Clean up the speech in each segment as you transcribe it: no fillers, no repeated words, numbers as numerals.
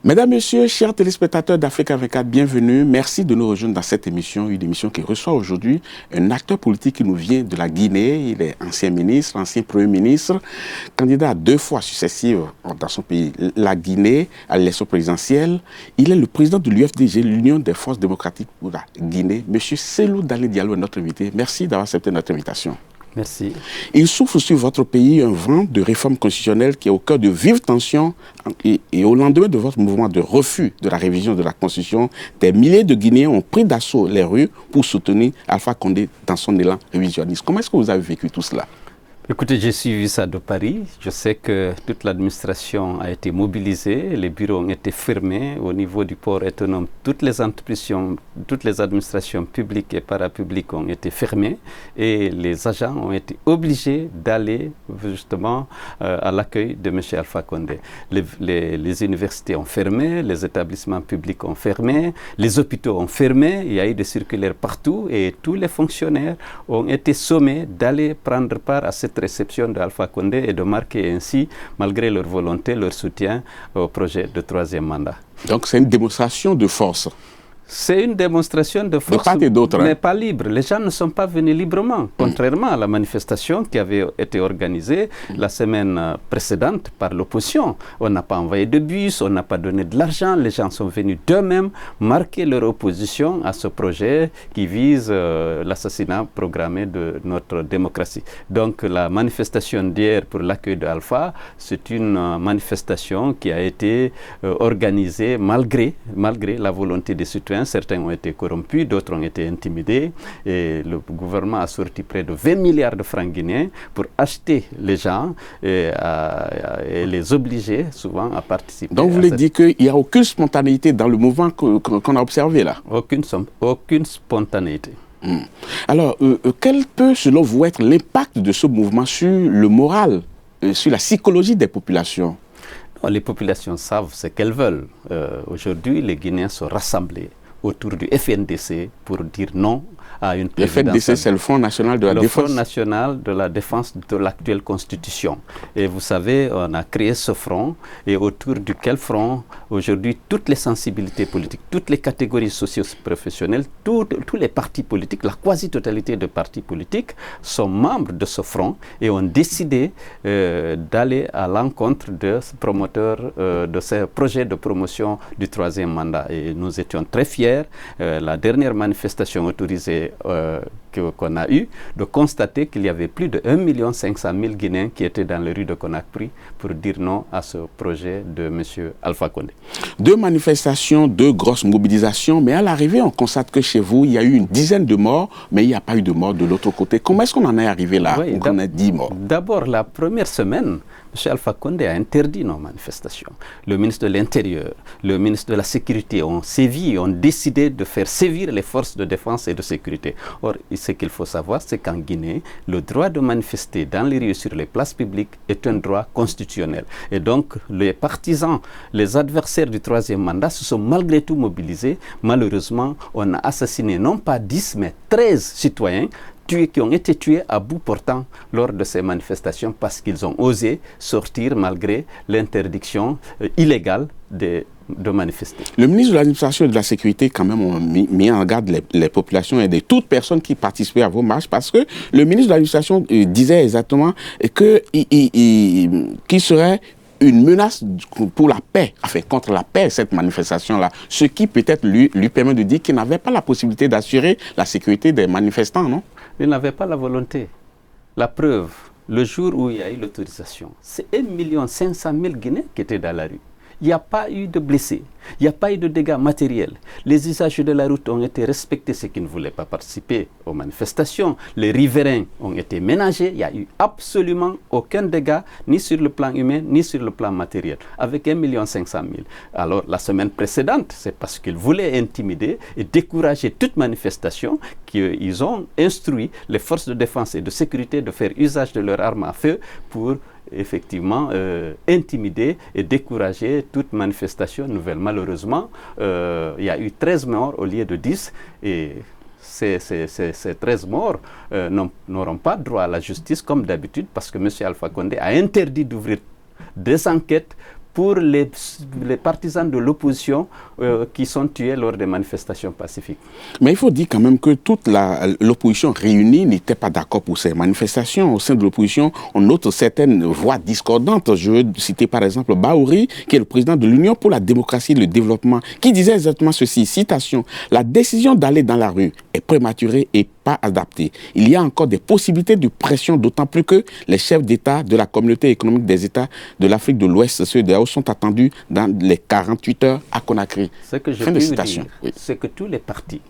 Mesdames, Messieurs, chers téléspectateurs d'Africa 24, bienvenue. Merci de nous rejoindre dans cette émission, une émission qui reçoit aujourd'hui un acteur politique qui nous vient de la Guinée. Il est ancien ministre, ancien Premier ministre, candidat à 2 fois successives dans son pays, la Guinée, à l'élection présidentielle. Il est le président de l'UFDG, l'Union des forces démocratiques pour la Guinée. Monsieur Cellou Dalein Diallo est notre invité. Merci d'avoir accepté notre invitation. Merci. Il souffle sur votre pays un vent de réforme constitutionnelle qui est au cœur de vives tensions et au lendemain de votre mouvement de refus de la révision de la Constitution, des milliers de Guinéens ont pris d'assaut les rues pour soutenir Alpha Condé dans son élan révisionniste. Comment est-ce que vous avez vécu tout cela? Écoutez, j'ai suivi ça de Paris. Je sais que toute l'administration a été mobilisée, les bureaux ont été fermés au niveau du port autonome. Toutes les administrations publiques et parapubliques ont été fermées et les agents ont été obligés d'aller justement à l'accueil de M. Alpha Condé. Les universités ont fermé, les établissements publics ont fermé, les hôpitaux ont fermé, il y a eu des circulaires partout et tous les fonctionnaires ont été sommés d'aller prendre part à cette réception d'Alpha Condé et de marquer ainsi, malgré leur volonté, leur soutien au projet de 3e mandat. Donc c'est une démonstration de force. C'est une démonstration de force, part et d'autre, mais pas libre. Les gens ne sont pas venus librement, contrairement à la manifestation qui avait été organisée la semaine précédente par l'opposition. On n'a pas envoyé de bus, on n'a pas donné de l'argent. Les gens sont venus d'eux-mêmes marquer leur opposition à ce projet qui vise l'assassinat programmé de notre démocratie. Donc la manifestation d'hier pour l'accueil d'Alpha, c'est une manifestation qui a été organisée malgré la volonté des citoyens. Certains ont été corrompus, d'autres ont été intimidés et le gouvernement a sorti près de 20 milliards de francs guinéens pour acheter les gens et les obliger souvent à participer. Donc vous voulez dire qu'il n'y a aucune spontanéité dans le mouvement qu'on a observé là? Aucune spontanéité. Alors, quel peut selon vous être l'impact de ce mouvement sur le moral, sur la psychologie des populations? Les populations savent ce qu'elles veulent. Aujourd'hui, les Guinéens sont rassemblés autour du FNDC pour dire non à une présidence. Le FNDC, c'est le Front National de la Défense. Le Front National de la Défense de l'actuelle Constitution. Et vous savez, on a créé ce front et autour duquel front, aujourd'hui, toutes les sensibilités politiques, toutes les catégories socio-professionnelles, tous les partis politiques, la quasi-totalité de partis politiques sont membres de ce front et ont décidé d'aller à l'encontre de ce promoteur, de ce projet de promotion du 3e mandat. Et nous étions très fiers, la dernière manifestation autorisée qu'on a eu, de constater qu'il y avait plus de 1 500 000 Guinéens qui étaient dans les rues de Conakry pour dire non à ce projet de M. Alpha Condé. 2 manifestations, 2 grosses mobilisations, mais à l'arrivée, on constate que chez vous, il y a eu une dizaine de morts, mais il n'y a pas eu de morts de l'autre côté. Comment est-ce qu'on en est arrivé là, où on a 10 morts? D'abord, la première semaine, M. Alpha Condé a interdit nos manifestations. Le ministre de l'Intérieur, le ministre de la Sécurité ont sévi, ont décidé de faire sévir les forces de défense et de sécurité. Or, ce qu'il faut savoir, c'est qu'en Guinée, le droit de manifester dans les rues sur les places publiques est un droit constitutionnel. Et donc, les partisans, les adversaires du 3e mandat se sont malgré tout mobilisés. Malheureusement, on a assassiné non pas 10, mais 13 citoyens qui ont été tués à bout portant lors de ces manifestations parce qu'ils ont osé sortir malgré l'interdiction illégale de manifester. Le ministre de l'Administration et de la Sécurité, quand même, ont mis en garde les populations et toutes personnes qui participaient à vos marches parce que le ministre de l'Administration disait exactement qu'il serait une menace pour la paix, enfin contre la paix, cette manifestation-là, ce qui peut-être lui permet de dire qu'il n'avait pas la possibilité d'assurer la sécurité des manifestants, non? Il n'avait pas la volonté. La preuve, le jour où il y a eu l'autorisation, c'est 1 500 000 Guinéens qui étaient dans la rue. Il n'y a pas eu de blessés, il n'y a pas eu de dégâts matériels. Les usagers de la route ont été respectés, ceux qui ne voulaient pas participer aux manifestations. Les riverains ont été ménagés, il n'y a eu absolument aucun dégât, ni sur le plan humain, ni sur le plan matériel, avec 1 500 000. Alors, la semaine précédente, c'est parce qu'ils voulaient intimider et décourager toute manifestation qu'ils ont instruit les forces de défense et de sécurité de faire usage de leurs armes à feu pour effectivement intimider et décourager toute manifestation nouvelle. Malheureusement, il y a eu 13 morts au lieu de 10 et ces 13 morts n'auront pas droit à la justice comme d'habitude parce que M. Alpha Condé a interdit d'ouvrir des enquêtes pour les partisans de l'opposition qui sont tués lors des manifestations pacifiques. Mais il faut dire quand même que toute l'opposition réunie n'était pas d'accord pour ces manifestations. Au sein de l'opposition, on note certaines voix discordantes. Je veux citer par exemple Bahouri, qui est le président de l'Union pour la démocratie et le développement, qui disait exactement ceci, citation, « La décision d'aller dans la rue est prématurée et pas adaptée. Il y a encore des possibilités de pression, d'autant plus que les chefs d'État de la communauté économique des États de l'Afrique de l'Ouest, CEDEAO, sont attendus dans les 48 heures à Conakry. » Ce que je peux vous dire, c'est que tous les partis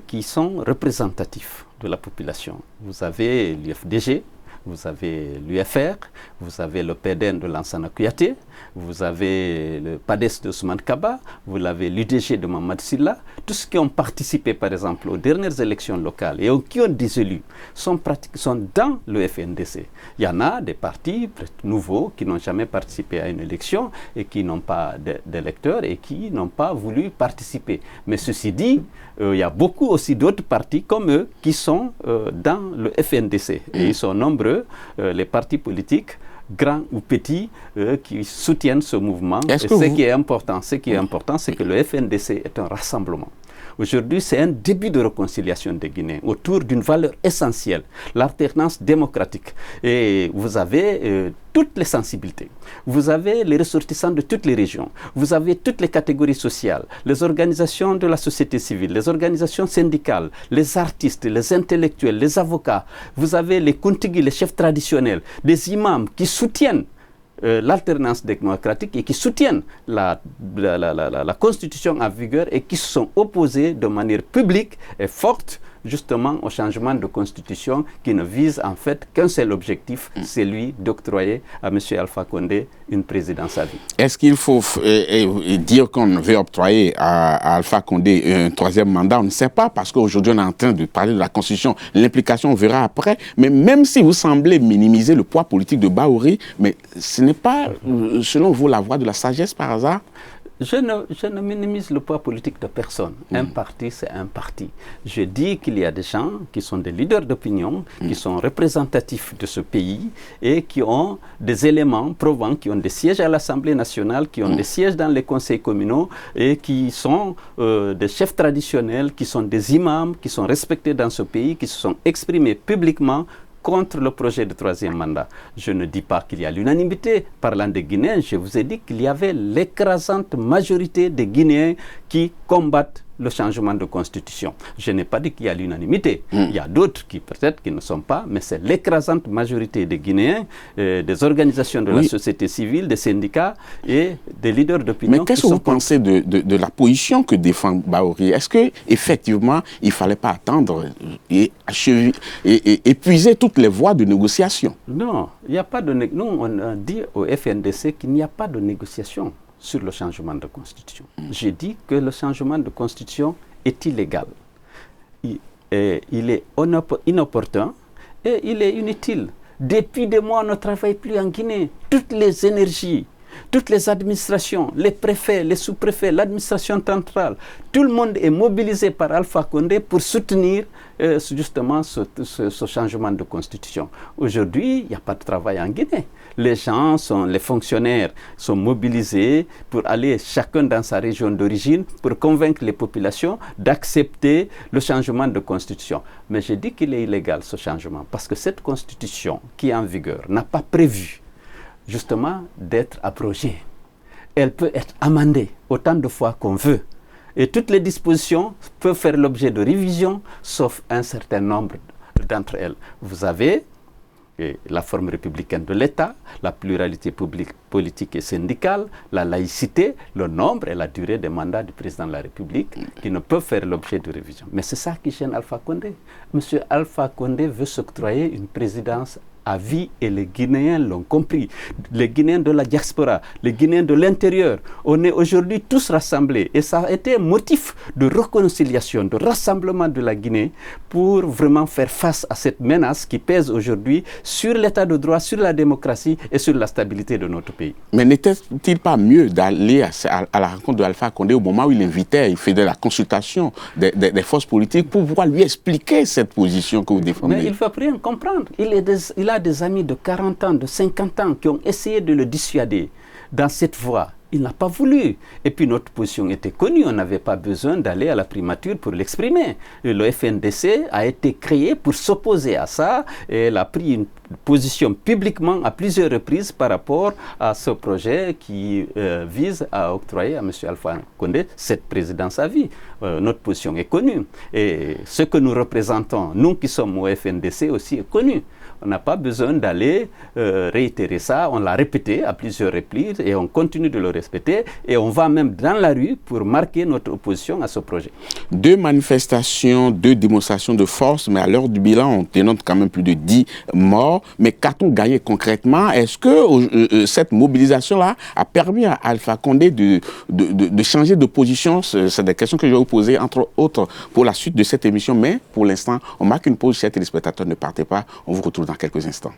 qui sont représentatifs de la population, vous avez l'UFDG, vous avez l'UFR, vous avez le PDN de Lansana Kouyaté, vous avez le PADES de Ousmane Kaba, vous avez l'UDG de Mamad Silla. Tous ceux qui ont participé, par exemple, aux dernières élections locales et qui ont des élus sont dans le FNDC. Il y en a des partis nouveaux qui n'ont jamais participé à une élection et qui n'ont pas d'électeurs et qui n'ont pas voulu participer. Mais ceci dit, il y a beaucoup aussi d'autres partis comme eux qui sont dans le FNDC. Et ils sont nombreux, les partis politiques, grands ou petits, qui soutiennent ce mouvement. Et ce qui est important, c'est que le FNDC est un rassemblement. Aujourd'hui, c'est un début de réconciliation des Guinéens autour d'une valeur essentielle, l'alternance démocratique. Et vous avez toutes les sensibilités. Vous avez les ressortissants de toutes les régions. Vous avez toutes les catégories sociales, les organisations de la société civile, les organisations syndicales, les artistes, les intellectuels, les avocats. Vous avez les Kuntigi, les chefs traditionnels, des imams qui soutiennent l'alternance démocratique et qui soutiennent la constitution en vigueur et qui se sont opposés de manière publique et forte justement au changement de constitution qui ne vise en fait qu'un seul objectif, celui d'octroyer à M. Alpha Condé une présidence à vie. Est-ce qu'il faut dire qu'on veut octroyer à Alpha Condé un troisième mandat? On ne sait pas, parce qu'aujourd'hui on est en train de parler de la constitution. L'implication, on verra après. Mais même si vous semblez minimiser le poids politique de Bahouri, mais ce n'est pas, selon vous, la voie de la sagesse par hasard? Je ne minimise le poids politique de personne. Un parti, c'est un parti. Je dis qu'il y a des gens qui sont des leaders d'opinion, qui sont représentatifs de ce pays et qui ont des éléments prouvant, qui ont des sièges à l'Assemblée nationale, qui ont des sièges dans les conseils communaux et qui sont des chefs traditionnels, qui sont des imams, qui sont respectés dans ce pays, qui se sont exprimés publiquement contre le projet de troisième mandat. Je ne dis pas qu'il y a l'unanimité. Parlant des Guinéens, je vous ai dit qu'il y avait l'écrasante majorité des Guinéens qui combattent le changement de constitution. Je n'ai pas dit qu'il y a l'unanimité. Il y a d'autres qui peut-être qui ne sont pas, mais c'est l'écrasante majorité des Guinéens, des organisations de la société civile, des syndicats et des leaders d'opinion. Mais qu'est-ce que vous pensez de la position que défend Bahouri? Est-ce qu'effectivement, il ne fallait pas attendre et épuiser toutes les voies de négociation? Non, il n'y a pas de négociation. Nous, on a dit au FNDC qu'il n'y a pas de négociation sur le changement de constitution. J'ai dit que le changement de constitution est illégal. Il est inopportun et il est inutile. Depuis des mois, on ne travaille plus en Guinée. Toutes les énergies, toutes les administrations, les préfets, les sous-préfets, l'administration centrale, tout le monde est mobilisé par Alpha Condé pour soutenir justement ce changement de constitution. Aujourd'hui, il n'y a pas de travail en Guinée. Les fonctionnaires sont mobilisés pour aller chacun dans sa région d'origine pour convaincre les populations d'accepter le changement de constitution. Mais je dis qu'il est illégal ce changement parce que cette constitution qui est en vigueur n'a pas prévu justement d'être abrogée. Elle peut être amendée autant de fois qu'on veut. Et toutes les dispositions peuvent faire l'objet de révision, sauf un certain nombre d'entre elles. Vous avez la forme républicaine de l'État, la pluralité politique et syndicale, la laïcité, le nombre et la durée des mandats du président de la République qui ne peuvent faire l'objet de révision. Mais c'est ça qui gêne Alpha Condé. Monsieur Alpha Condé veut s'octroyer une présidence à vie et les Guinéens l'ont compris. Les Guinéens de la diaspora, les Guinéens de l'intérieur, on est aujourd'hui tous rassemblés et ça a été un motif de réconciliation, de rassemblement de la Guinée pour vraiment faire face à cette menace qui pèse aujourd'hui sur l'état de droit, sur la démocratie et sur la stabilité de notre pays. Mais n'était-il pas mieux d'aller à la rencontre de Alpha Condé au moment où il invitait, il faisait la consultation des forces politiques pour pouvoir lui expliquer cette position que vous défendez? Mais il ne faut rien comprendre. Il a des amis de 40 ans, de 50 ans qui ont essayé de le dissuader. dans cette voie. Il n'a pas voulu. Et puis notre position était connue, on n'avait pas besoin d'aller à la primature pour l'exprimer. Le FNDC a été créé pour s'opposer à ça et elle a pris une position publiquement à plusieurs reprises par rapport à ce projet qui vise à octroyer à M. Alpha Condé cette présidence à vie. Notre position est connue. Et ce que nous représentons, nous qui sommes au FNDC aussi, est connu. On n'a pas besoin d'aller réitérer ça. On l'a répété à plusieurs reprises et on continue de le respecter. Et on va même dans la rue pour marquer notre opposition à ce projet. 2 manifestations, 2 démonstrations de force, mais à l'heure du bilan, on dénote quand même plus de 10 morts. Mais qu'a-t-on gagné concrètement? Est-ce que cette mobilisation-là a permis à Alpha Condé de changer de position? C'est des questions que je vais vous poser, entre autres, pour la suite de cette émission. Mais pour l'instant, on marque une pause, chers téléspectateurs, ne partez pas. On vous retrouve dans quelques instants.